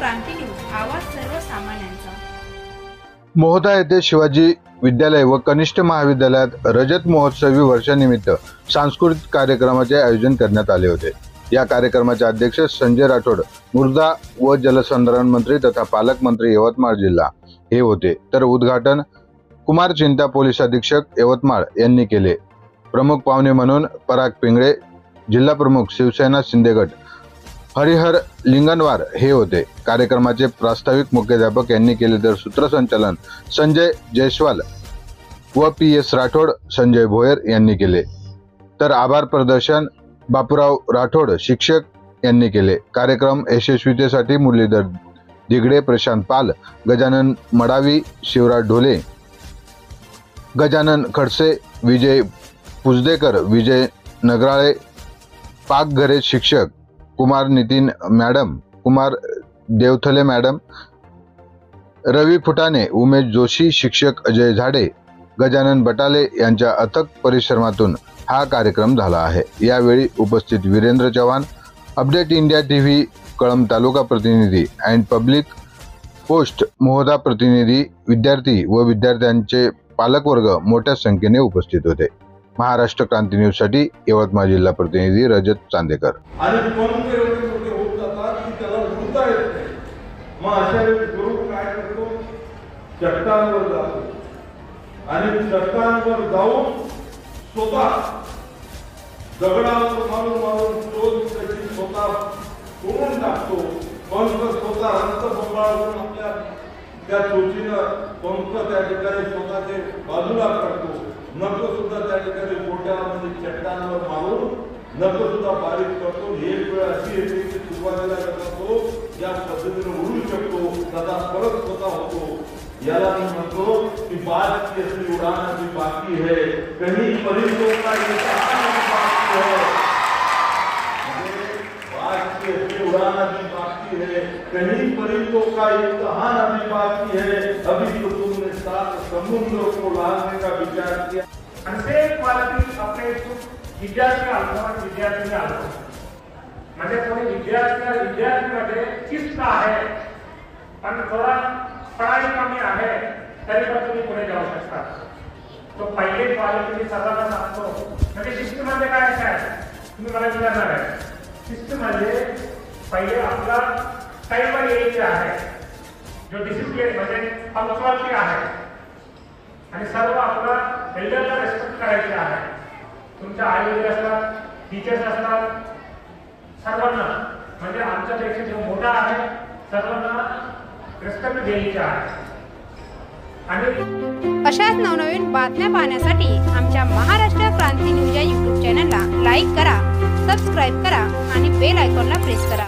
क्रांती news, आवाज सर्वसामान्यांचा। मोहोदा येथे शिवाजी विद्यालय व कनिष्ठ महाविद्यालयात रजत महोत्सवी वर्षानिमित्त सांस्कृतिक कार्यक्रमाचे आयोजन करण्यात आले होते। या कार्यक्रमाचे अध्यक्ष संजय राठोड, मृदा व जलसंधारण मंत्री तथा पालकमंत्री यवतमाळ जिल्हा हे होते, तर उद्घाटन कुमार चिंता पोलीस अधीक्षक यवतमाळ यांनी केले। प्रमुख पाहुणे म्हणून पराग पिंगळे, जिल्हा प्रमुख शिवसेना शिंदेगड हरिहर लिंगणवार हे होते। कार्यक्रमाचे प्रास्ताविक मुख्याध्यापक यांनी केले, तर सूत्रसंचालन संजय जयस्वाल व PS राठोड, संजय भोयर यांनी केले, तर आभार प्रदर्शन बापूराव राठोड शिक्षक यांनी केले। कार्यक्रम यशस्वीतेसाठी मुरलीधर दिगडे, प्रशांत पाल, गजानन मडावी, शिवराज ढोले, गजानन खडसे, विजय पुजदेकर, विजय नगराळे, पाकघरे शिक्षक कुमार नितीन मॅडम, कुमार देवथले मॅडम, रवी फुटाणे, उमेश जोशी शिक्षक, अजय झाडे, गजानन बटाले यांच्या अथक परिश्रमातून हा कार्यक्रम झाला आहे। यावेळी उपस्थित Virendra Chavan, update India TV Kalamb taluka प्रतिनिधी अँड पब्लिक पोस्ट मोहोदा प्रतिनिधी, विद्यार्थी व विद्यार्थ्यांचे पालकवर्ग मोठ्या संख्येने उपस्थित होते। महाराष्ट्र क्रांती न्यूज साठी यवतमाळ जिल्हा प्रतिनिधी रजत चांदेकर। आणि कोणते मोठे होत जातात की त्याला उडता येत नाही, मग अशा वेळी गुरु काय करतो, चट्टानवर जातो आणि चट्टानवर जाऊन स्वतः दगडावर मारून चोच त्याची स्वतः तोडून टाकतो। पंख स्वतः अंत बंबाळून आपल्या त्या चोचीनं पंख त्या ठिकाणी स्वतःचे बाजूला काढतो। नख सुद्धा त्या ठिकाणी मोठ्यामध्ये चट्टानवर मारून नख सुद्धा बारीक करतो। एक वेळ अशी येते की सुरुवातीला करतो या पद्धतीने उडू शकतो, त्याचा परत स्वतः होतो। याला मी म्हणतो की बात की असली उड़ान अभी बाकी है, कहीं परिंदों का इम्तिहान बाकी है। बात की असली उड़ान अभी बाकी है, कहीं परिंदों का इम्तिहान अभी बाकी है। अभी तो तुमने सात समुद्र को लांघने का विचार किया। अनेक क्वालिटी अपने विद्यार्थी आलो म्हणजे कोणी विद्यार्थ्यामध्ये शिस्त आहे पण थोडा पढ़ाई कमी आहे तरी पण तुम्ही पुढे जाऊ शकता। तो पहिले क्वालिटी सर्वांना सांगतो, म्हणजे शिस्त म्हणजे काय तुम्ही मला विचारणार आहे। शिस्त म्हणजे पहिले आपला टाइमवर यायचे आहे, जो डिसिप्लिन म्हणजे पंक्च्युअलिटी आहे आणि सर्व आपला एल्डरला रिस्पेक्ट करायचे आहे। तुमच्या आई वडील असतात, टीचर्स असतात, सर्वांना म्हणजे आमच्यापेक्षा जो मोठा आहे सर्वांना रिस्पेक्ट द्यायचे आहे। आणि अशाच नवनवीन बातम्या पाहण्यासाठी आमच्या महाराष्ट्र क्रांती न्यूज या YouTube चॅनलला लाईक करा, सबस्क्राईब करा आणि बेल आयकॉनला प्रेस करा।